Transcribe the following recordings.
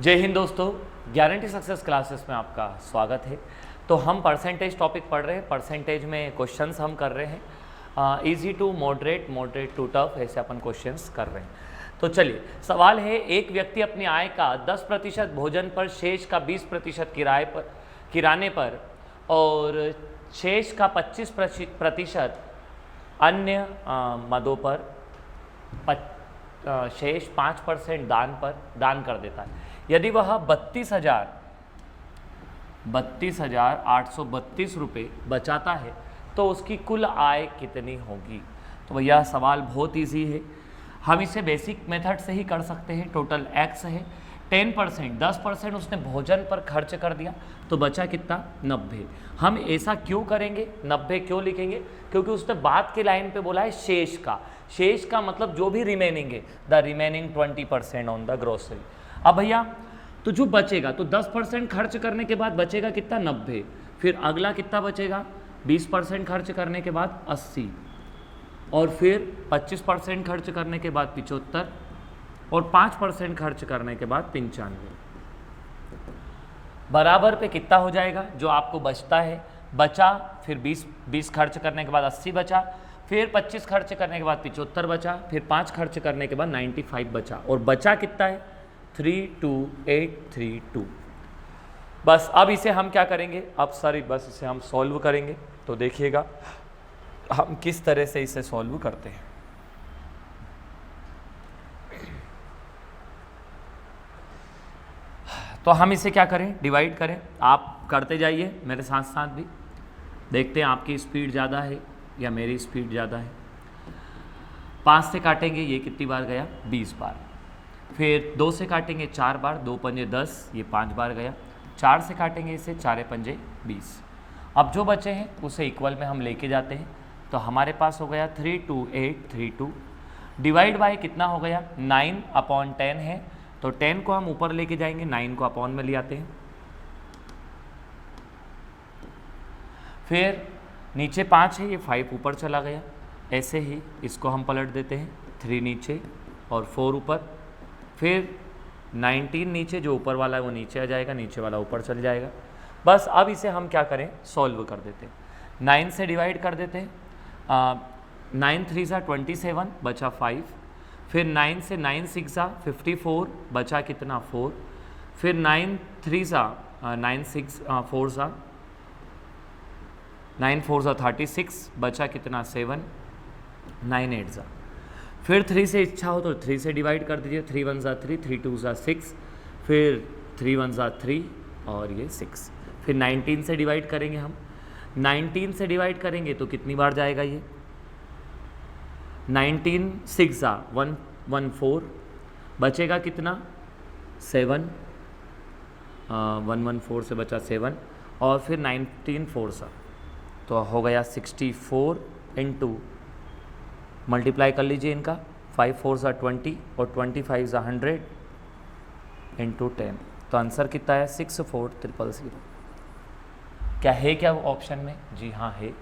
जय हिंद दोस्तों, guarantee success classes में आपका स्वागत है। तो हम परसेंटेज टॉपिक पढ़ रहे हैं। परसेंटेज में क्वेश्चंस हम कर रहे हैं easy to moderate, moderate to tough, ऐसे अपन क्वेश्चंस कर रहे हैं। तो चलिए, सवाल है, एक व्यक्ति अपनी आय का 10% भोजन पर, शेष का 20% किराने पर और शेष का 25% अन्य मदों पर, शेष 5% दान कर देता है। यदि वह 32,832 रुपये बचाता है तो उसकी कुल आय कितनी होगी। तो भैया सवाल बहुत इजी है, हम इसे बेसिक मेथड से ही कर सकते हैं। टोटल एक्स है, 10% उसने भोजन पर खर्च कर दिया तो बचा कितना, 90। हम ऐसा क्यों करेंगे, 90 क्यों लिखेंगे, क्योंकि उसने बाद के लाइन पे बोला है शेष का मतलब जो भी रिमेनिंग है, the remaining 20% on the grocery. अब भैया तो जो बचेगा, तो 10% खर्च करने के बाद बचेगा कितना, 90। फिर अगला कितना बचेगा, 20% खर्च करने के बाद 80, और फिर 25% खर्च करने के बाद 75, और 5% खर्च करने के बाद 95। बराबर पे कितना हो जाएगा, जो आपको बचता है, बचा, फिर 20 खर्च करने के बाद 80 बचा, फिर 25 खर्च करने के बाद 75 बचा, फिर 5 खर्च करने के बाद 95 बचा, और बचा कितना है, 32832। बस अब इसे हम क्या करेंगे, बस इसे हम सॉल्व करेंगे। तो देखिएगा हम किस तरह से इसे सॉल्व करते हैं। तो हम इसे क्या करें, डिवाइड करें। आप करते जाइए मेरे साथ साथ भी, देखते हैं आपकी स्पीड ज़्यादा है या मेरी स्पीड ज़्यादा है। 5 से काटेंगे, ये कितनी बार गया, 20 बार। फिर 2 से काटेंगे 4 बार, 2 पंजे 10, ये 5 बार गया। 4 से काटेंगे इसे, 4 पंजे 20। अब जो बचे हैं उसे इक्वल में हम लेके जाते हैं, तो हमारे पास हो गया 32832। डिवाइड बाय कितना हो गया, 9/10 है, तो 10 को हम ऊपर लेके जाएंगे, 9 को अपॉन में ले आते हैं। फिर नीचे 5 है, ये 5 ऊपर चला गया। ऐसे ही इसको हम पलट देते हैं, 3 नीचे और 4 ऊपर। फिर 19 नीचे, जो ऊपर वाला है वो नीचे आ जाएगा, नीचे वाला ऊपर चल जाएगा। बस अब इसे हम क्या करें, सॉल्व कर देते हैं। 9 से डिवाइड कर देते हैं, 9 3 सा 27, बचा 5। फिर 9 से 9 6 सा 54, बचा कितना, 4। फिर 9 3 सा 9 6 4 सा 9 4 सा 36, बचा कितना, 7। 9 8 सा, फिर 3 से इच्छा हो तो 3 से डिवाइड कर दीजिए, 3 1 सा 3, 3 2 सा 6, फिर 3 1 सा 3 और ये 6। फिर 19 से डिवाइड करेंगे हम, 19 से डिवाइड करेंगे तो कितनी बार जाएगा ये, 19 6 सा 114, बचेगा कितना, 7। 114 से बचा 7, और फिर 19 4 सा, तो हो गया 64 इंटू, मल्टीप्लाई कर लीजिए इनका, 5 4 सा 20 और 25 सा 100 इंटू 10। तो आंसर कितना है, 64000। क्या है क्या वो ऑप्शन में, जी हाँ है।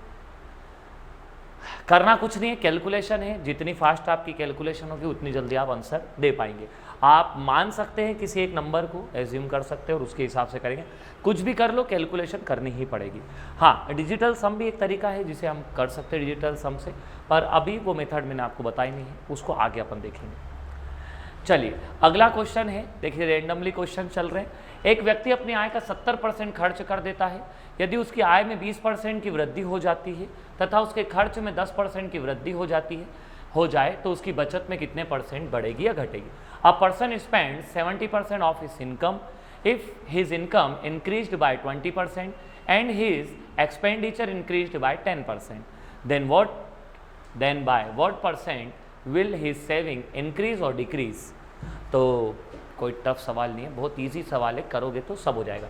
करना कुछ नहीं है, कैलकुलेशन है। जितनी फास्ट आपकी कैलकुलेशन होगी उतनी जल्दी आप आंसर दे पाएंगे। आप मान सकते हैं किसी एक नंबर को, एज्यूम कर सकते हैं और उसके हिसाब से करेंगे। कुछ भी कर लो, कैलकुलेशन करनी ही पड़ेगी। हाँ, डिजिटल सम भी एक तरीका है जिसे हम कर सकते हैं डिजिटल सम से, पर अभी वो मेथड मैंने आपको बताई नहीं है, उसको आगे अपन देखेंगे। चलिए अगला क्वेश्चन है, देखिए रैंडमली क्वेश्चन चल रहे हैं। एक व्यक्ति अपनी आय का 70% खर्च कर देता है। यदि उसकी आय में 20% की वृद्धि हो जाती है तथा उसके खर्च में 10% की वृद्धि हो जाए तो उसकी बचत में कितने परसेंट बढ़ेगी या घटेगी। A person spend 70% of his income if his income increased by 20% and his expenditure increased by 10%, then by what percent will his saving increase और डिक्रीज। तो कोई टफ सवाल नहीं है, बहुत इजी सवाल है, करोगे तो सब हो जाएगा।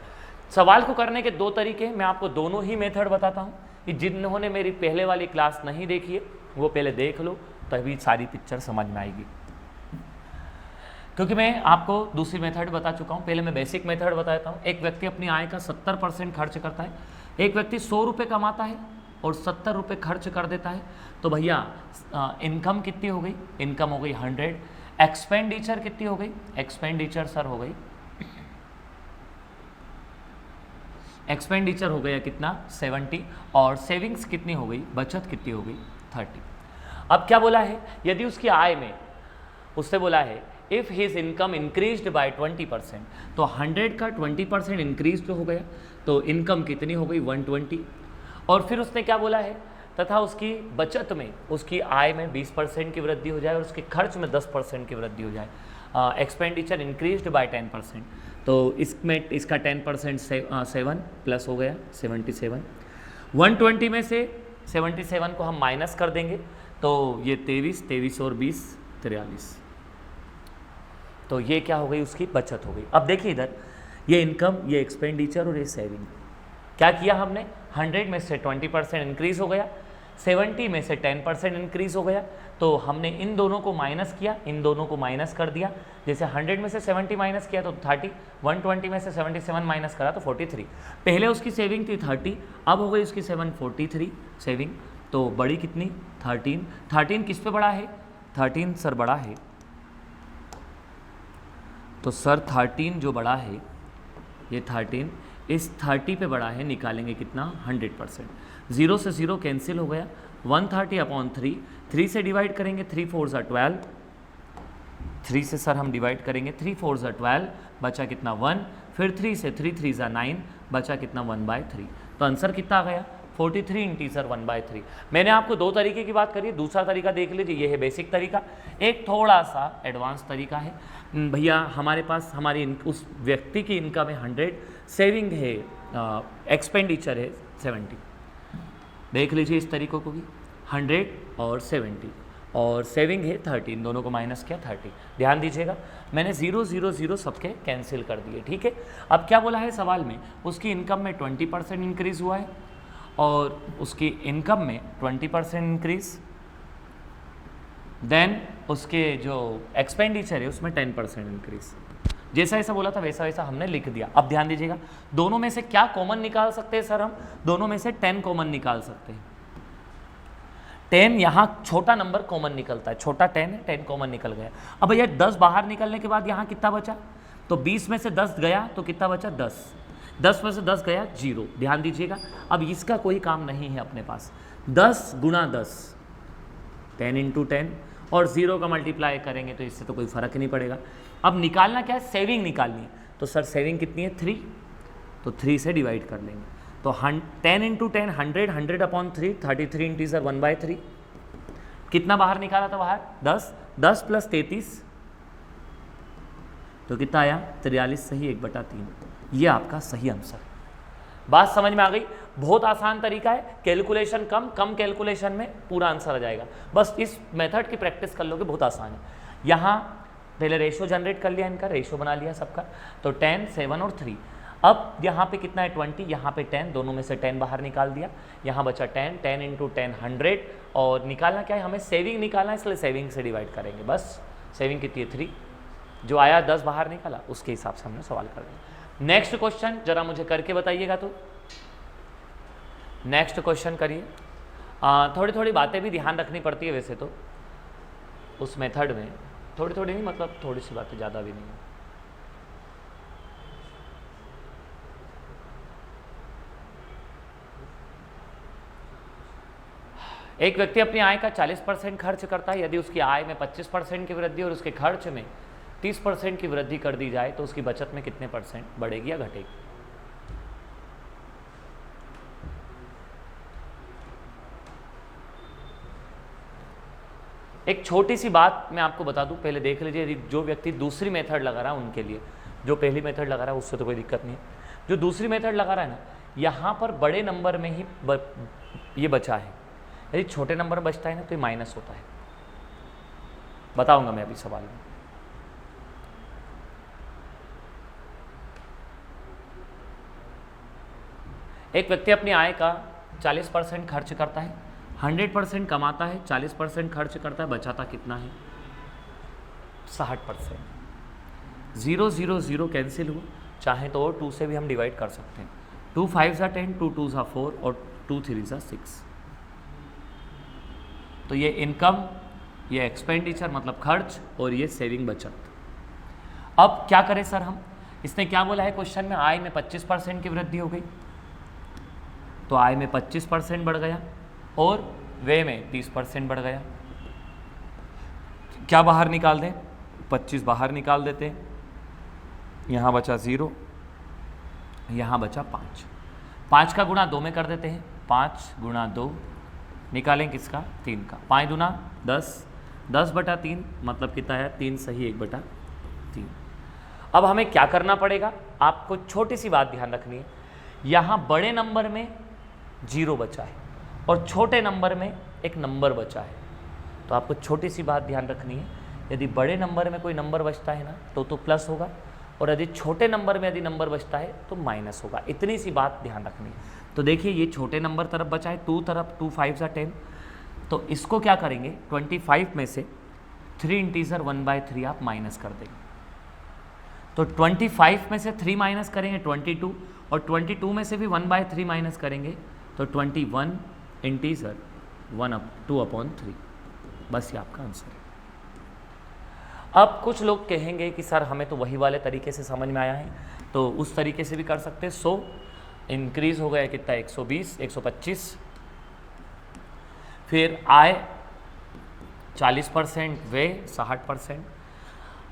सवाल को करने के 2 तरीके हैं, मैं आपको दोनों ही मेथड बताता हूँ। कि जिन्होंने मेरी पहले वाली क्लास नहीं देखी है वो पहले देख लो, तभी सारी पिक्चर समझ में आएगी। क्योंकि मैं आपको दूसरी मेथड बता चुका हूँ, पहले मैं बेसिक मेथड बताता हूँ। एक व्यक्ति अपनी आय का 70% खर्च करता है। एक व्यक्ति 100 रुपये कमाता है और 70 रुपये खर्च कर देता है। तो भैया इनकम कितनी हो गई, इनकम हो गई 100। एक्सपेंडिचर कितनी हो गई, एक्सपेंडिचर सर हो गई एक्सपेंडिचर हो गया कितना 70 और सेविंग्स कितनी हो गई, बचत कितनी हो गई 30। अब क्या बोला है, यदि उसकी आय में उससे बोला है if his income increased by 20%, तो 100 का 20% इंक्रीज जो हो गया तो इनकम कितनी हो गई 120। और फिर उसने क्या बोला है, तथा उसकी बचत में उसकी आय में 20% की वृद्धि हो जाए और उसके खर्च में 10% की वृद्धि हो जाए। एक्सपेंडिचर इंक्रीज्ड बाय 10%, तो इसमें इसका 10% 7 प्लस हो गया 77। 120 में से 77 को हम माइनस कर देंगे तो ये 23 और 20 43, तो ये क्या हो गई, उसकी बचत हो गई। अब देखिए इधर ये इनकम, ये एक्सपेंडिचर और ये सेविंग, क्या किया हमने, 100 में से 20% इंक्रीज हो गया, 70 में से 10% इंक्रीज हो गया, तो हमने इन दोनों को माइनस किया, इन दोनों को माइनस कर दिया। जैसे 100 में से 70 माइनस किया तो 30, 120 में से 77 माइनस करा तो 43। पहले उसकी सेविंग थी 30, अब हो गई उसकी 743 सेविंग, तो बड़ी कितनी 13। 13 किस पे बड़ा है, 13 सर बड़ा है, तो सर 13 जो बड़ा है ये 13 इस 30 पे बड़ा है, निकालेंगे कितना 100%। 0 से 0 कैंसिल हो गया, 130/3, 3 से डिवाइड करेंगे 3 4 12, 3 से सर हम डिवाइड करेंगे 3 4 12, बचा कितना 1, फिर 3 से 3 3 9, बचा कितना 1/3, तो आंसर कितना आ गया 43 इंटीजर 1/3। मैंने आपको दो तरीके की बात करी, दूसरा तरीका देख लीजिए, ये है बेसिक तरीका, एक थोड़ा सा एडवांस तरीका है। भैया हमारे पास हमारी उस व्यक्ति की इनकम है 100, सेविंग है एक्सपेंडिचर है 70, देख लीजिए इस तरीकों को भी, 100 और 70 और सेविंग है 30, इन दोनों को माइनस किया 30। ध्यान दीजिएगा मैंने 0 0 0 सबके कैंसिल कर दिए, ठीक है। अब क्या बोला है सवाल में, उसकी इनकम में 20% इंक्रीज हुआ है और उसकी इनकम में 20% इंक्रीज, देन उसके जो एक्सपेंडिचर है उसमें 10% इंक्रीज। जैसा ऐसा बोला था वैसा वैसा हमने लिख दिया। अब ध्यान दीजिएगा दोनों में से क्या कॉमन निकाल सकते हैं सर, हम दोनों में से 10 कॉमन निकाल सकते हैं। 10 यहाँ छोटा नंबर कॉमन निकलता है, छोटा 10 है, 10 कॉमन निकल गया। अब भैया 10 बाहर निकलने के बाद यहाँ कितना बचा, तो 20 में से 10 गया तो कितना बचा 10, 10 में से 10 गया 0। ध्यान दीजिएगा अब इसका कोई काम नहीं है अपने पास, 10 गुणा 10 10 इंटू 10 और 0 का मल्टीप्लाई करेंगे तो इससे तो कोई फर्क नहीं पड़ेगा। अब निकालना क्या है, सेविंग निकालनी है, तो सर सेविंग कितनी है 3, तो 3 से डिवाइड कर लेंगे, तो 10 इंटू 10 100, 100/3 33 इंटीजर 1/3। कितना बाहर निकाला था बाहर 10, 10 प्लस 33 तो कितना आया 43, सही 1/3, ये आपका सही आंसर। बात समझ में आ गई, बहुत आसान तरीका है, कैलकुलेशन कम कैलकुलेशन में पूरा आंसर आ जाएगा। बस इस मेथड की प्रैक्टिस कर लोगे, बहुत आसान है। यहाँ पहले रेशो जनरेट कर लिया, इनका रेशो बना लिया सबका, तो 10 7 और 3। अब यहाँ पे कितना है 20, यहाँ पे 10, दोनों में से 10 बाहर निकाल दिया, यहाँ बचा 10, 10 इंटू 10 100 और निकालना क्या है हमें, सेविंग निकालना है, इसलिए सेविंग से डिवाइड करेंगे। बस सेविंग कितनी है 3, जो आया 10 बाहर निकाला उसके हिसाब से हमने सवाल कर दिया। नेक्स्ट क्वेश्चन जरा मुझे करके बताइएगा, तो नेक्स्ट क्वेश्चन करिए। थोड़ी थोड़ी बातें भी ध्यान रखनी पड़ती है वैसे तो उस मेथड में, थोड़ी थोड़ी नहीं मतलब थोड़ी सी बातें, ज़्यादा भी नहीं है। एक व्यक्ति अपनी आय का 40% खर्च करता है, यदि उसकी आय में 25% की वृद्धि और उसके खर्च में 30% की वृद्धि कर दी जाए तो उसकी बचत में कितने परसेंट बढ़ेगी या घटेगी। एक छोटी सी बात मैं आपको बता दूं, पहले देख लीजिए, यदि जो व्यक्ति दूसरी मेथड लगा रहा है उनके लिए, जो पहली मेथड लगा रहा है उससे तो कोई दिक्कत नहीं है, जो दूसरी मेथड लगा रहा है ना, यहाँ पर बड़े नंबर में ही ये बचा है, यदि छोटे नंबर बचता है ना तो ये माइनस होता है। बताऊंगा मैं अभी सवाल में। एक व्यक्ति अपनी आय का 40% खर्च करता है, 100% कमाता है, 40% खर्च करता है, बचाता कितना है 60%। 0 0 0 कैंसिल हुआ, चाहे तो और 2 से भी हम डिवाइड कर सकते हैं, 2 5 10, 2 2 4 और 2 3 6। तो ये इनकम, ये एक्सपेंडिचर मतलब खर्च और ये सेविंग बचत। अब क्या करें सर हम, इसने क्या बोला है क्वेश्चन में, आय में 25% की वृद्धि हो गई, तो आय में 25% बढ़ गया और व्यय में 30% बढ़ गया। क्या बाहर निकाल दें? 25 बाहर निकाल देते हैं, यहाँ बचा 0, यहाँ बचा 5। 5 का गुणा 2 में कर देते हैं, 5 गुणा 2 निकालें किसका? 3 का। 5 दूना 10, 10/3 मतलब कितना है? 3 सही 1/3। अब हमें क्या करना पड़ेगा? आपको छोटी सी बात ध्यान रखनी है, यहाँ बड़े नंबर में 0 बचा है और छोटे नंबर में एक नंबर बचा है। तो आपको छोटी सी बात ध्यान रखनी है, यदि बड़े नंबर में कोई नंबर बचता है ना तो प्लस होगा, और यदि छोटे नंबर में यदि नंबर बचता है तो माइनस होगा। इतनी सी बात ध्यान रखनी है। तो देखिए ये छोटे नंबर तरफ बचा है, 2 तरफ, 2 5 10। तो इसको क्या करेंगे? 25 में से 3 इंटीजर 1/3 आप माइनस कर देंगे। तो 25 में से 3 माइनस करेंगे 22, और 22 में से भी 1/3 माइनस करेंगे तो 21 इंटीजर 2/3। बस ये आपका आंसर है। अब कुछ लोग कहेंगे कि सर हमें तो वही वाले तरीके से समझ में आया है, तो उस तरीके से भी कर सकते हैं। 100 इंक्रीज हो गया कितना? 120, 125। फिर आय 40%, व्यय 60%।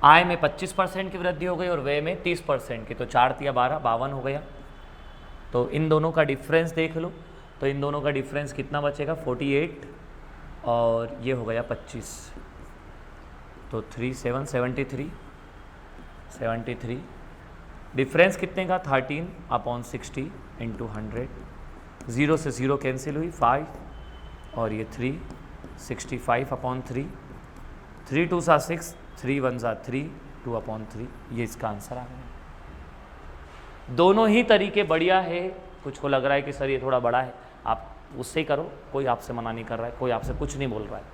आय में 25% की वृद्धि हो गई और व्यय में 30% की, तो 4 × 12 52 हो गया। तो इन दोनों का डिफरेंस देख लो, तो इन दोनों का डिफरेंस कितना बचेगा? 48 और ये हो गया 25, तो 3 7 73। डिफरेंस कितने का? 13/60 × 100। 0 से 0 कैंसिल हुई, 5 और ये 3 65/3। 3 2 6, 3 1 3, 2/3। ये इसका आंसर आ गया। दोनों ही तरीके बढ़िया है। कुछ को लग रहा है कि सर ये थोड़ा बड़ा है, आप उससे ही करो, कोई आपसे मना नहीं कर रहा है, कोई आपसे कुछ नहीं बोल रहा है।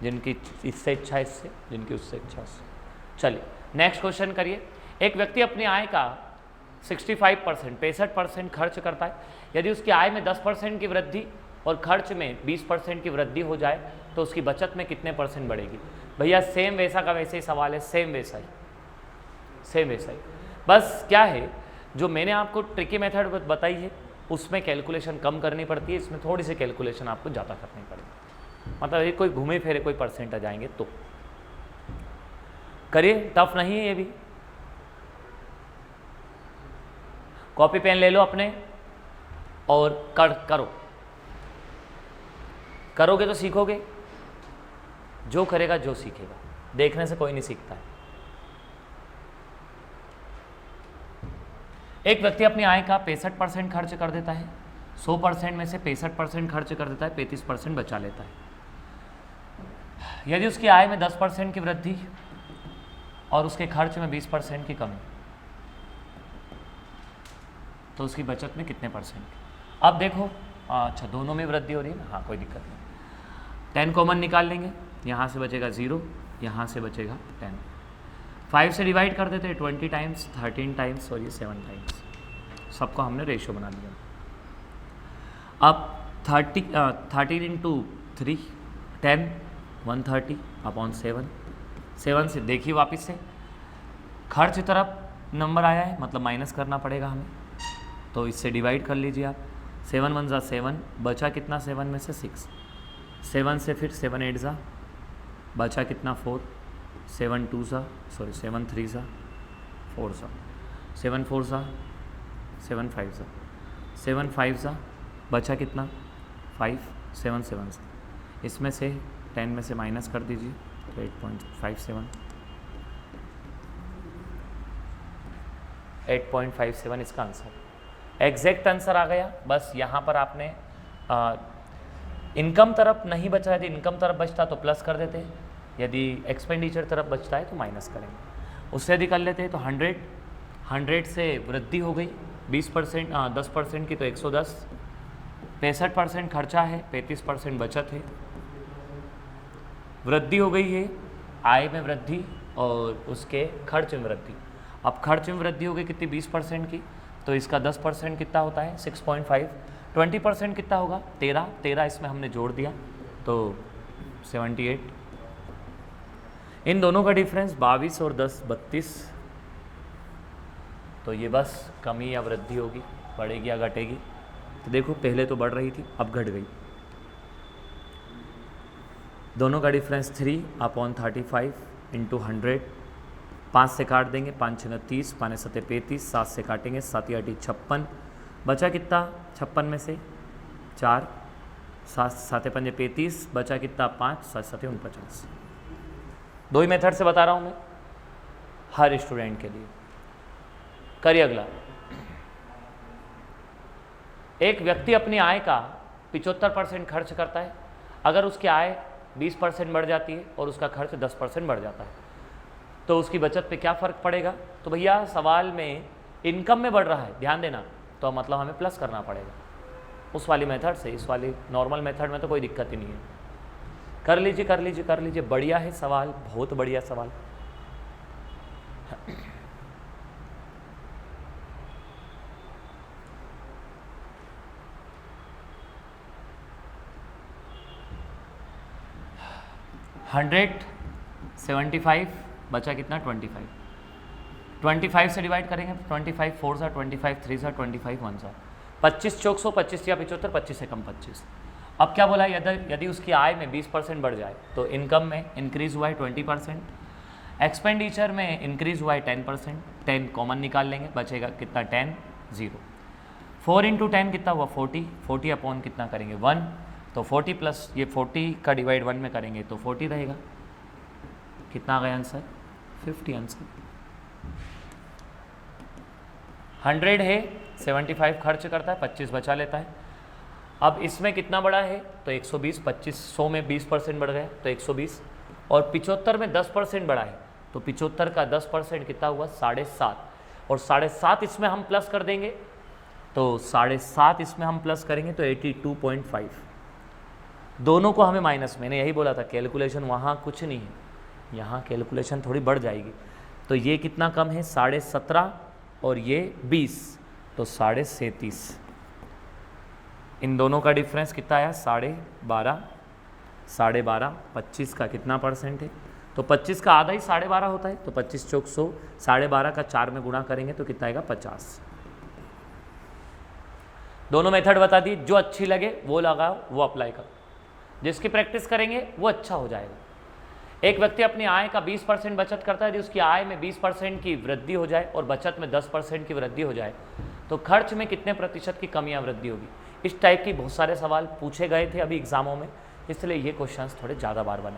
जिनकी इससे इच्छा है इससे, जिनकी उससे इच्छा है उससे। चलिए नेक्स्ट क्वेश्चन करिए। एक व्यक्ति अपनी आय का 65% खर्च करता है। यदि उसकी आय में 10% की वृद्धि और खर्च में 20% की वृद्धि हो जाए तो उसकी बचत में कितने % बढ़ेगी? भैया सेम वैसा का वैसे ही सवाल है, सेम वैसा ही। बस क्या है, जो मैंने आपको ट्रिकी मेथड बताई है उसमें कैलकुलेशन कम करनी पड़ती है, इसमें थोड़ी सी कैलकुलेशन आपको ज़्यादा करनी पड़ेगी। मतलब ये कोई घूमे फिरे कोई % आ जाएंगे तो करिए, टफ नहीं है ये भी। कॉपी पेन ले लो अपने और करोगे तो सीखोगे। जो करेगा जो सीखेगा, देखने से कोई नहीं सीखता है। एक व्यक्ति अपनी आय का 65% खर्च कर देता है। 100% में से 65% खर्च कर देता है, 35% बचा लेता है। यदि उसकी आय में 10% की वृद्धि और उसके खर्च में 20% की कमी, तो उसकी बचत में कितने %? अब देखो, अच्छा दोनों में वृद्धि हो रही है ना, हाँ कोई दिक्कत नहीं। 10 कॉमन निकाल लेंगे, यहाँ से बचेगा 0, यहाँ से बचेगा 10। 5 से डिवाइड कर देते हैं 20 टाइम्स, 13 टाइम्स और ये 7 टाइम्स। सबको हमने रेशियो बना लिया। अब 13 × 3 10 130/7। 7 से देखिए वापस से खर्च तरफ नंबर आया है, मतलब माइनस करना पड़ेगा हमें, तो इससे डिवाइड कर लीजिए आप। 7 1 7, बचा कितना 7 में से 6। 7 से फिर 7 8 बचा कितना 4। 7 3 4 7 4 7 5 7 5 बचा कितना 5। 7 7 इसमें से 10 में से माइनस कर दीजिए तो 8.57 इसका आंसर। एग्जैक्ट आंसर आ गया। बस यहाँ पर आपने इनकम तरफ नहीं बचा, यदि इनकम तरफ बचता तो प्लस कर देते, यदि एक्सपेंडिचर तरफ बचता है तो माइनस करेंगे। उससे यदि कर लेते हैं तो 100 से वृद्धि हो गई 20%, 10% की तो 110। 65% खर्चा है, 35% बचत है। वृद्धि हो गई है आय में वृद्धि और उसके खर्च में वृद्धि। अब खर्च में वृद्धि हो गई कितनी 20% की, तो इसका 10% कितना होता है 6.5। 20% कितना होगा 13 इसमें हमने जोड़ दिया तो 78। इन दोनों का डिफरेंस 22 और 10 32। तो ये बस कमी या वृद्धि होगी, बढ़ेगी या घटेगी। तो देखो पहले तो बढ़ रही थी, अब घट गई। दोनों का डिफरेंस 3/35 इंटू 100, 5 से काट देंगे, 5 6 30, 5 7 35, 7 से काटेंगे, 7 8 56, बचा कितना 56 में से 4, 7 7 5 35, बचा कितना 5, 7 7 49। दो ही मेथड से बता रहा हूँ मैं हर स्टूडेंट के लिए। करिए अगला। एक व्यक्ति अपनी आय का 75% खर्च करता है। अगर उसकी आय 20% बढ़ जाती है और उसका खर्च 10% बढ़ जाता है तो उसकी बचत पे क्या फ़र्क पड़ेगा? तो भैया सवाल में इनकम में बढ़ रहा है, ध्यान देना, तो मतलब हमें प्लस करना पड़ेगा उस वाली मेथड से। इस वाली नॉर्मल मेथड में तो कोई दिक्कत ही नहीं है। कर लीजिए कर लीजिए कर लीजिए, बढ़िया है सवाल, बहुत बढ़िया सवाल। हंड्रेड 75 बचा कितना 25 से डिवाइड करेंगे, 25 4 सा 25 3 सा 25 1 सा 25 चौक 100, 25 या 75, 25 से कम 25। अब क्या बोला, यदि उसकी आय में 20% बढ़ जाए तो इनकम में इंक्रीज हुआ है 20%, एक्सपेंडिचर में इंक्रीज हुआ है 10%, 10 कॉमन निकाल लेंगे, बचेगा कितना 10 0। 4 इंटू 10 कितना हुआ 40, 40 अपॉन कितना करेंगे 1, तो 40 प्लस ये 40 का डिवाइड 1 में करेंगे तो 40 रहेगा। कितना आ गया आंसर 50 आंसर। 100 है, 75 खर्च करता है, 25 बचा लेता है। अब इसमें कितना बढ़ा है तो 120, 2500 में 20% बढ़ गया तो 120, और 75 में 10% बढ़ा है तो 75 का 10% कितना हुआ 7.5, और 7.5 इसमें हम प्लस कर देंगे तो 7.5 इसमें हम प्लस करेंगे तो 82.5। दोनों को हमें माइनस, मैंने यही बोला था कैलकुलेशन वहाँ कुछ नहीं है, यहाँ कैलकुलेशन थोड़ी बढ़ जाएगी। तो ये कितना कम है 17.5 और ये 20 तो 37.5। इन दोनों का डिफरेंस कितना आया 12.5, 12.5, 25 का कितना परसेंट है तो 25 का आधा ही 12.5 होता है, तो 25 चौक 100, 12.5 का 4 में गुणा करेंगे तो कितना आएगा 50। दोनों मेथड बता दी, जो अच्छी लगे वो लगाओ, वो अप्लाई करो, जिसकी प्रैक्टिस करेंगे वो अच्छा हो जाएगा। एक व्यक्ति अपनी आय का 20% बचत करता है, यदि उसकी आय में 20% की वृद्धि हो जाए और बचत में 10% की वृद्धि हो जाए तो खर्च में कितने प्रतिशत की कमी या वृद्धि होगी। इस टाइप की बहुत सारे सवाल पूछे गए थे अभी एग्जामों में, इसलिए ये क्वेश्चंस थोड़े ज़्यादा बार बने।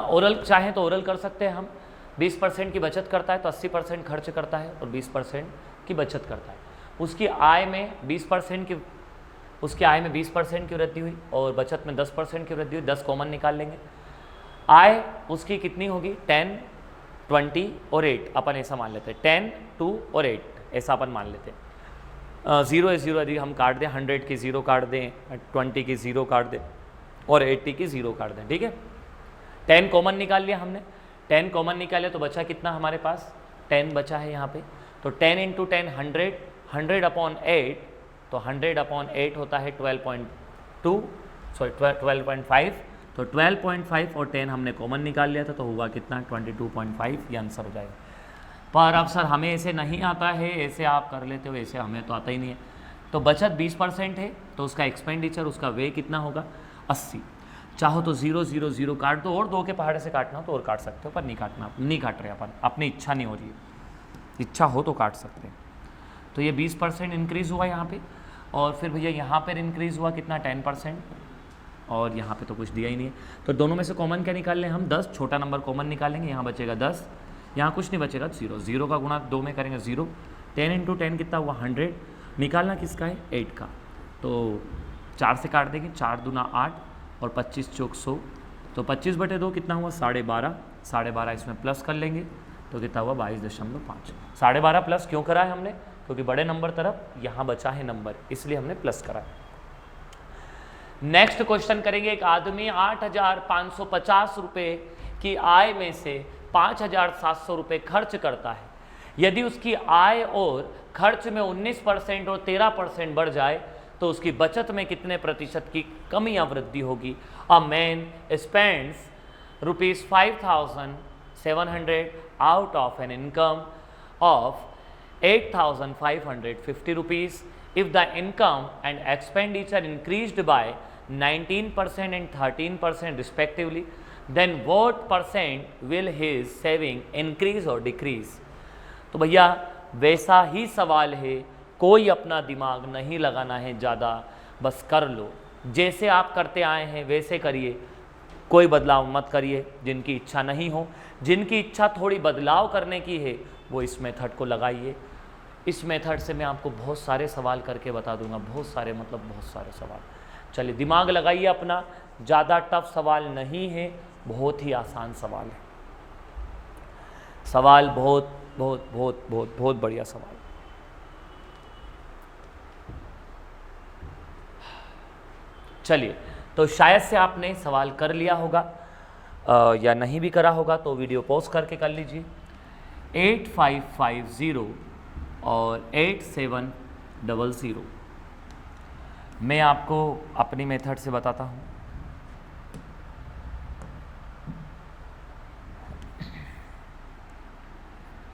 ओरल चाहें तो ओरल कर सकते हैं हम। 20% की बचत करता है तो 80% खर्च करता है और 20% की बचत करता है। उसकी आय में 20% की वृद्धि हुई और बचत में 10% की वृद्धि हुई, 10 कॉमन निकाल लेंगे। आय उसकी कितनी होगी 10, 20 और 8 अपन ऐसा मान लेते हैं, 10, 2 और 8 ऐसा अपन मान लेते हैं। 0 है 0 यदि हम काट दें, 100 की 0 काट दें, 20 की 0 काट दें और 80 की 0 काट दें, ठीक है। 10 कॉमन निकाल लिया हमने, 10 कॉमन निकाले तो बचा कितना हमारे पास 10 बचा है यहाँ पे, तो 10 इंटू 10 100, 100 अपॉन 8 तो 100 अपॉन 8 होता है 12.5, तो 12.5 और 10 हमने कॉमन निकाल लिया था तो हुआ कितना 22.5, ये आंसर हो जाएगा। पर अब सर हमें ऐसे नहीं आता है, ऐसे आप कर लेते हो, ऐसे हमें तो आता ही नहीं है। तो बचत 20% है तो उसका एक्सपेंडिचर, उसका वे कितना होगा 80। चाहो तो 0 0 0 काट दो, और 2 के पहाड़े से काटना हो तो और काट सकते हो, पर नहीं काटना, नहीं काट रहे अपन, अपनी इच्छा नहीं हो रही है, इच्छा हो तो काट सकते हैं। तो ये 20% इंक्रीज़ हुआ यहाँ पे, और फिर भैया यहाँ पर इंक्रीज़ हुआ कितना 10%, और यहाँ पे तो कुछ दिया ही नहीं है। तो दोनों में से कॉमन क्या निकाल लें हम 10, छोटा नंबर कॉमन निकालेंगे, यहाँ बचेगा 10, यहाँ कुछ नहीं बचेगा 0, 0 का गुणा 2 में करेंगे 0, 10 इंटू 10 कितना हुआ 100, निकालना किसका है 8 का, तो 4 से काट देंगे, 4 दूना 8 और 25 चौक 100, तो 25/2 कितना हुआ 12.5, 12.5 इसमें प्लस कर लेंगे तो कितना हुआ 22.5। 12.5 प्लस क्यों करा है हमने, क्योंकि बड़े नंबर तरफ यहाँ बचा है नंबर, इसलिए हमने प्लस करा है। नेक्स्ट क्वेश्चन करेंगे। एक आदमी 8,550 रुपये की आय में से 5,700 रुपये खर्च करता है। यदि उसकी आय और खर्च में 19% और 13% बढ़ जाए तो उसकी बचत में कितने प्रतिशत की कमी या वृद्धि होगी? A man spends ₹5,700 out of an income of ₹8,550. If the income and expenditure increased by 19% and 13% respectively, then what percent will his saving increase or decrease? तो भैया वैसा ही सवाल है, कोई अपना दिमाग नहीं लगाना है ज़्यादा, बस कर लो, जैसे आप करते आए हैं वैसे करिए, कोई बदलाव मत करिए। जिनकी इच्छा नहीं हो, जिनकी इच्छा थोड़ी बदलाव करने की है, वो इस मेथड को लगाइए। इस मेथड से मैं आपको बहुत सारे सवाल करके बता दूंगा, बहुत सारे मतलब बहुत सारे सवाल। चलिए दिमाग लगाइए अपना, ज़्यादा टफ सवाल नहीं है, बहुत ही आसान सवाल है। सवाल बहुत बहुत बहुत बहुत बहुत बढ़िया सवाल। चलिए, तो शायद से आपने सवाल कर लिया होगा या नहीं भी करा होगा तो वीडियो पॉज करके कर लीजिए। 8550 और 8700 मैं आपको अपनी मेथड से बताता हूँ।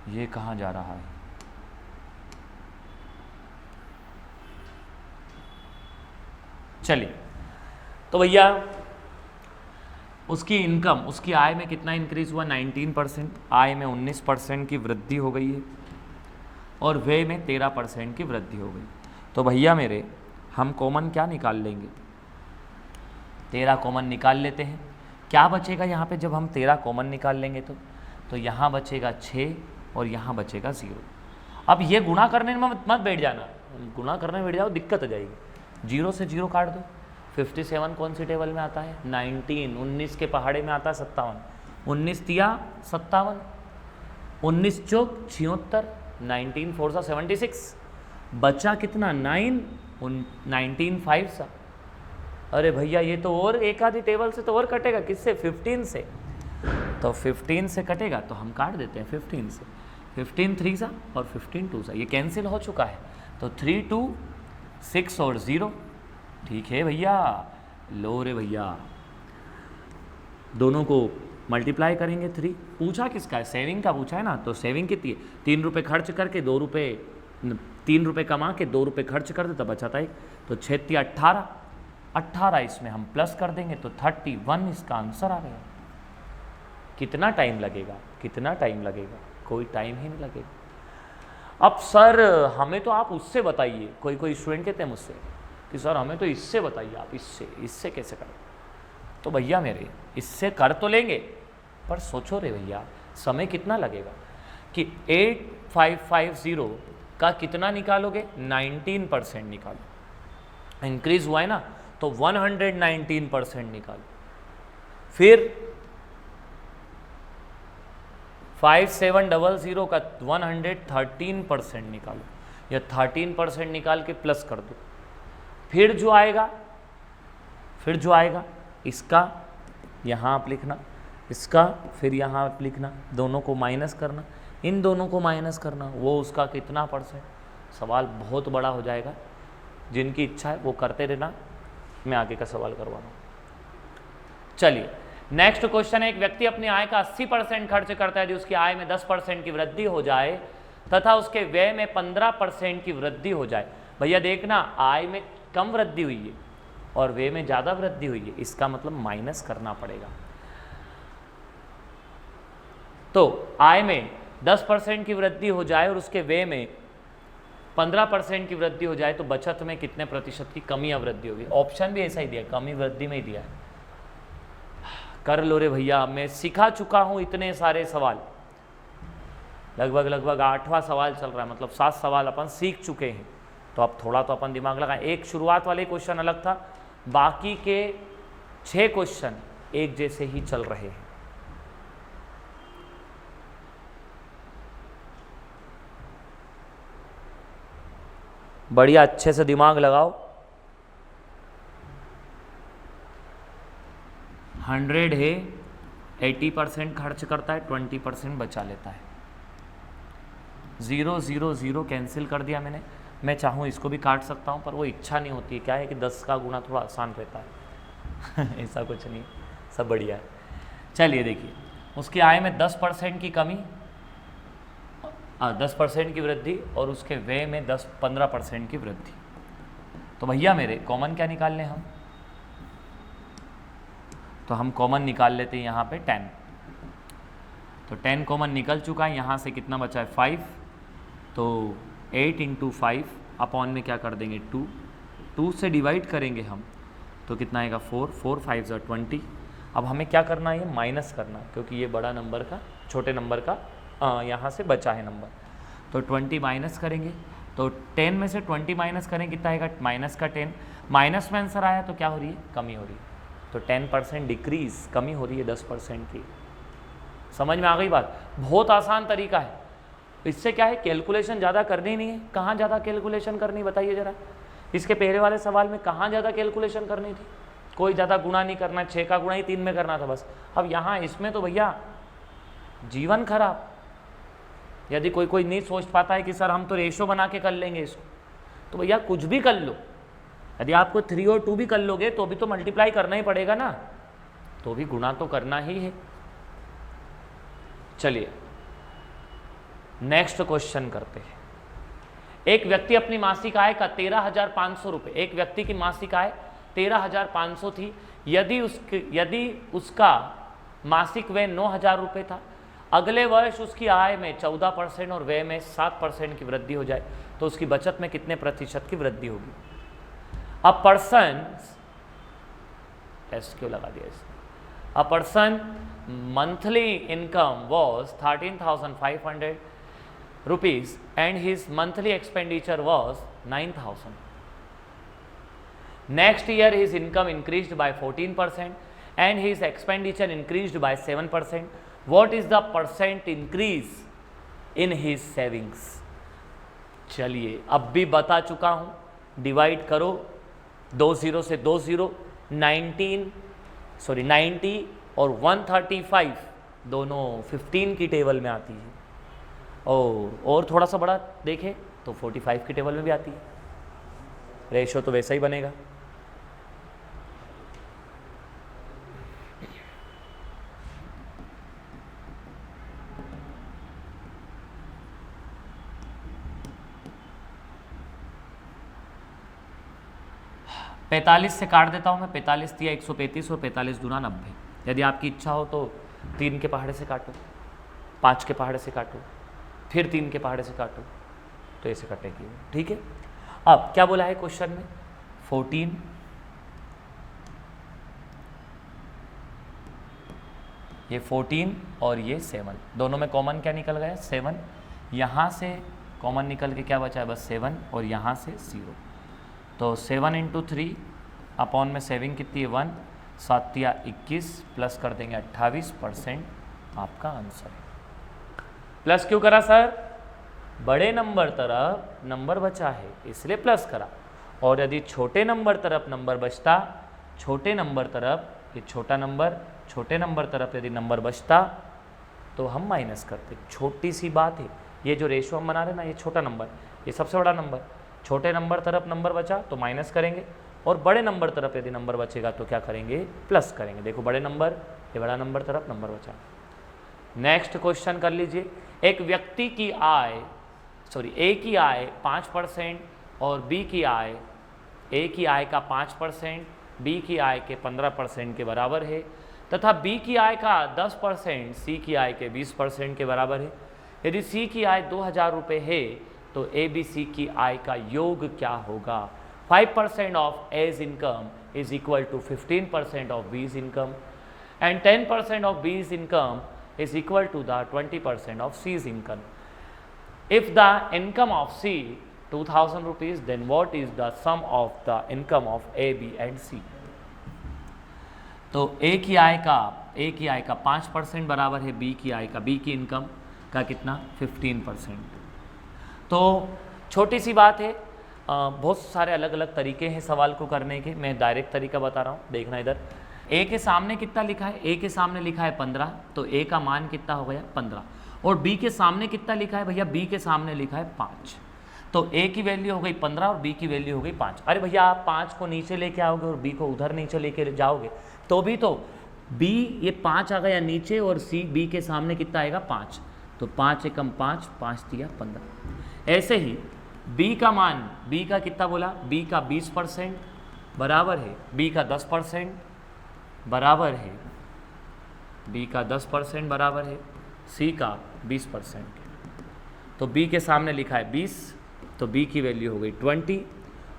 ये कहाँ जा रहा है? चलिए, तो भैया उसकी इनकम, उसकी आय में कितना इंक्रीज हुआ? 19%। आय में 19% की वृद्धि हो गई है और व्यय में 13% की वृद्धि हो गई। तो भैया मेरे हम कॉमन क्या निकाल लेंगे? 13 कॉमन निकाल लेते हैं। क्या बचेगा यहाँ पे जब हम 13 कॉमन निकाल लेंगे? तो यहाँ बचेगा 6 और यहाँ बचेगा 0। अब ये गुणा करने में मत बैठ जाना, गुणा करने में बैठ जाओ दिक्कत हो जाएगी। 0 से 0 काट दो। 57 कौन सी टेबल में आता है? 19। 19 के पहाड़े में आता है 57। 19 तिया 57, 19 चौक 76, 19 4 76। बचा कितना? 9। 19 5 सा। अरे भैया ये तो और एक आधी टेबल से तो और कटेगा। किससे? 15 से। तो 15 से कटेगा तो हम काट देते हैं 15 से। 15 3 सा और 15 2 सा, ये कैंसिल हो चुका है। तो 3 2 6 और 0। ठीक है भैया, लो रे भैया, दोनों को मल्टीप्लाई करेंगे। 3 पूछा किसका है? सेविंग का पूछा है ना। तो सेविंग कितनी है? 3 रुपये खर्च करके 2 रुपये, 3 रुपये कमा के 2 रुपये खर्च कर दे तो बचाता है। तो 6 18, 18 इसमें हम प्लस कर देंगे तो 31 इसका आंसर आ गया। कितना टाइम लगेगा? कितना टाइम लगेगा? कोई टाइम ही नहीं लगेगा। अब सर हमें तो आप उससे बताइए, कोई स्टूडेंट कहते हैं मुझसे कि सर हमें तो इससे बताइए, आप इससे कैसे करें? तो भैया मेरे इससे कर तो लेंगे, पर सोचो रे भैया समय कितना लगेगा कि 8550 का कितना निकालोगे? 19% निकालो। इंक्रीज हुआ है ना, तो 119% निकालो। फिर 5700 का 113% निकालो, या 13% निकाल के प्लस कर दो। फिर जो आएगा इसका यहाँ आप लिखना, इसका फिर यहाँ आप लिखना, दोनों को माइनस करना, इन दोनों को माइनस करना, वो उसका कितना परसेंट। सवाल बहुत बड़ा हो जाएगा, जिनकी इच्छा है वो करते रहना, मैं आगे का सवाल करवाना। चलिए नेक्स्ट क्वेश्चन है, एक व्यक्ति अपनी आय का 80% खर्च करता है यदि उसकी आय में 10% की वृद्धि हो जाए तथा उसके व्यय में 15% की वृद्धि हो जाए। भैया देखना, आय में कम वृद्धि हुई है और व्यय में ज़्यादा वृद्धि हुई है, इसका मतलब माइनस करना पड़ेगा। तो आय में 10% की वृद्धि हो जाए और उसके व्यय में 15% की वृद्धि हो जाए तो बचत में कितने प्रतिशत की कमी या वृद्धि होगी? ऑप्शन भी ऐसा ही दिया, कमी वृद्धि में ही दिया है। कर लो रे भैया, मैं सिखा चुका हूं इतने सारे सवाल, लगभग 8वां सवाल चल रहा है, मतलब 7 सवाल अपन सीख चुके हैं। तो अब थोड़ा तो अपन दिमाग लगाएं। एक शुरुआत वाले क्वेश्चन अलग था, बाकी के 6 क्वेश्चन एक जैसे ही चल रहे हैं। बढ़िया, अच्छे से दिमाग लगाओ। 100 है, 80% खर्च करता है, 20% बचा लेता है। 0 0 0 कैंसिल कर दिया मैंने। मैं चाहूँ इसको भी काट सकता हूँ, पर वो इच्छा नहीं होती है। क्या है कि 10 का गुना थोड़ा आसान रहता है ऐसा कुछ नहीं, सब बढ़िया है। चलिए देखिए, उसकी आय में 10% की कमी, 10% की वृद्धि, और उसके व्यय में 15% की वृद्धि। तो भैया मेरे कॉमन क्या निकाल लें हम? तो हम कॉमन निकाल लेते हैं यहाँ पे 10। तो 10 कॉमन निकल चुका है। यहाँ से कितना बचा है? 5। तो 8 × 5 अपॉन में क्या कर देंगे? 2 से डिवाइड करेंगे हम तो कितना आएगा? 4 4 5 = 20। अब हमें क्या करना है? ये माइनस करना है, क्योंकि ये बड़ा नंबर का छोटे नंबर का यहाँ से बचा है नंबर। तो 20 माइनस करेंगे, तो 10 में से 20 माइनस करें, कितना आएगा? माइनस का 10। माइनस में आंसर आया तो क्या हो रही है? कमी हो रही है। तो 10% डिक्रीज, कमी हो रही है 10% की। समझ में आ गई बात? बहुत आसान तरीका है। इससे क्या है, कैलकुलेशन ज़्यादा करनी नहीं है। कहाँ ज़्यादा कैलकुलेशन करनी, बताइए ज़रा। इसके पहले वाले सवाल में कहाँ ज़्यादा कैलकुलेशन करनी थी? कोई ज़्यादा गुणा नहीं करना, 6 का गुणा ही 3 में करना था बस। अब यहाँ इसमें तो भैया जीवन खराब। यदि कोई नहीं सोच पाता है कि सर हम तो रेशो बना के कर लेंगे इसको, तो भैया कुछ भी कर लो। यदि आपको 3 और 2 भी कर लोगे तो भी तो मल्टीप्लाई करना ही पड़ेगा ना, तो भी गुणा तो करना ही है। चलिए नेक्स्ट क्वेश्चन करते हैं। एक व्यक्ति अपनी मासिक आय का 13,500 रुपये, एक व्यक्ति की मासिक आय 13,500 थी। यदि उसका मासिक व्यय 9,000 रुपये था, अगले वर्ष उसकी आय में 14% और व्यय में 7% की वृद्धि हो जाए, तो उसकी बचत में कितने प्रतिशत की वृद्धि होगी? अब पर्सन, एस क्यों लगा दिया इसने? A person monthly income was 13,500 rupees and his monthly expenditure was 9,000. Next year his income increased by 14% and his expenditure increased by 7%. What is the percent increase in his savings? चलिए अब भी बता चुका हूँ, डिवाइड करो 2 0 से 2 0, 90 और 135 दोनों 15 की टेबल में आती है, और थोड़ा सा बड़ा देखें तो 45 की टेबल में भी आती है। रेशो तो वैसा ही बनेगा। पैंतालीस से काट देता हूं मैं। 45 × 135 और 45 × 90। यदि आपकी इच्छा हो तो 3 के पहाड़े से काटो, 5 के पहाड़े से काटो, फिर 3 के पहाड़े से काटो, तो ऐसे कटेगी। ठीक है। अब क्या बोला है क्वेश्चन में? 14, ये 14 और ये 7, दोनों में कॉमन क्या निकल गया? 7। यहाँ से कॉमन निकल के क्या बचा है? बस 7, और यहाँ से 0। तो 7 × 3 अपॉन में सेविंग कितनी है? 1, 7 या 21 प्लस कर देंगे 28% आपका आंसर है। प्लस क्यों करा सर? बड़े नंबर तरफ नंबर बचा है इसलिए प्लस करा। और यदि छोटे नंबर तरफ नंबर बचता, छोटे नंबर तरफ, ये छोटा नंबर, छोटे नंबर तरफ यदि नंबर बचता तो हम माइनस करते। छोटी सी बात है, ये जो रेशो हम बना रहे ना, ये छोटा नंबर, ये सबसे बड़ा नंबर, छोटे नंबर तरफ नंबर बचा तो माइनस करेंगे, और बड़े नंबर तरफ यदि नंबर बचेगा तो क्या करेंगे? प्लस करेंगे। देखो बड़े नंबर, ये बड़ा नंबर तरफ नंबर बचा। नेक्स्ट क्वेश्चन कर लीजिए। एक व्यक्ति की आय, ए की आय 5% और बी की आय, ए की आय का 5% बी की आय के 15% के बराबर है, तथा बी की आय का 10% सी की आय के 20% के बराबर है। यदि सी की आय 2,000 रुपये है तो ए बी सी की आय का योग क्या होगा? 5% of A's income is equal to 15% of B's income and 10% of B's income is equal to the 20% of C's income. If the income of C 2,000 rupees, then what is the sum of the income of A, B and C? तो A की आय का 5% बराबर है B की आय का, B की income का कितना? 15%। तो छोटी सी बात है, बहुत सारे अलग अलग तरीके हैं सवाल को करने के। मैं डायरेक्ट तरीका बता रहा हूँ, देखना इधर। ए के सामने कितना लिखा है? ए के सामने लिखा है 15, तो ए का मान कितना हो गया? 15। और b के सामने कितना लिखा है भैया, b के सामने लिखा है 5, तो a की वैल्यू हो गई 15 और b की वैल्यू हो गई 5। अरे भैया आप 5 को नीचे लेके आओगे और b को उधर नीचे लेके जाओगे तो भी तो b ये 5 आ गया नीचे और c b के सामने कितना आएगा 5, तो 5 एकम 5, 5 दिया 15। ऐसे ही b का मान, b का कितना बोला, b का 20% बराबर है b का 10% बराबर है, b का 10% बराबर है c का 20%। तो b के सामने लिखा है 20, तो b की वैल्यू हो गई 20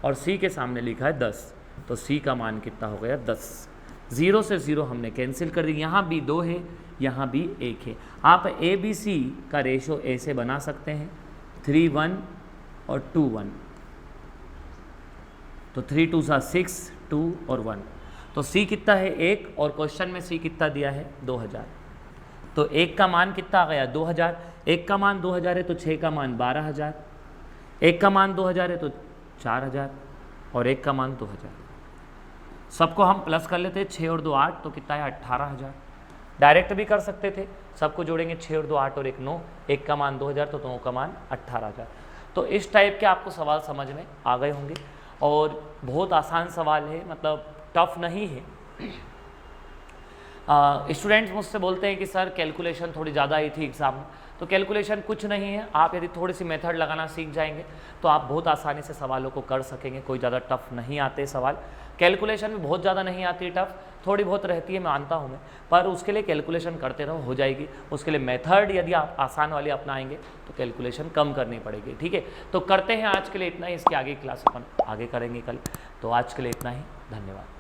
और c के सामने लिखा है 10, तो c का मान कितना हो गया 10। 0 से 0 हमने कैंसिल कर दी, यहाँ भी 2 है यहाँ भी 1 है। आप a b c का रेशो ऐसे बना सकते हैं 3 1 और 2 1, तो 3 2 6 2 और 1, तो c कितना है 1 और क्वेश्चन में c कितना दिया है 2000, तो 1 का मान कितना आ गया 2000, 1 का मान 2000 है तो 6 का मान 12000, 1 का मान 2000 है तो 4000 और 1 का मान 2000। सबको हम प्लस कर लेते हैं, 6 और 2 8, तो कितना है 18000। डायरेक्ट भी कर सकते थे, सबको जोड़ेंगे 6 और 2 8 और 1 9, 1 का मान 2000 तो 9 का मान 18000। तो इस टाइप के आपको सवाल समझ में आ गए होंगे और बहुत आसान सवाल है, मतलब टफ नहीं है। स्टूडेंट्स मुझसे बोलते हैं कि सर कैलकुलेशन थोड़ी ज़्यादा आई थी एग्ज़ाम में, तो कैलकुलेशन कुछ नहीं है, आप यदि थोड़ी सी मेथड लगाना सीख जाएंगे तो आप बहुत आसानी से सवालों को कर सकेंगे। कोई ज़्यादा टफ नहीं आते सवाल, कैलकुलेशन में बहुत ज़्यादा नहीं आती टफ, थोड़ी बहुत रहती है मानता हूँ मैं, पर उसके लिए कैलकुलेशन करते रहो हो जाएगी। उसके लिए मेथड यदि आप आसान वाली अपनाएंगे तो कैलकुलेशन कम करनी पड़ेगी। ठीक है, तो करते हैं आज के लिए इतना ही, इसके आगे क्लास अपन आगे करेंगे कल। तो आज के लिए इतना ही, धन्यवाद।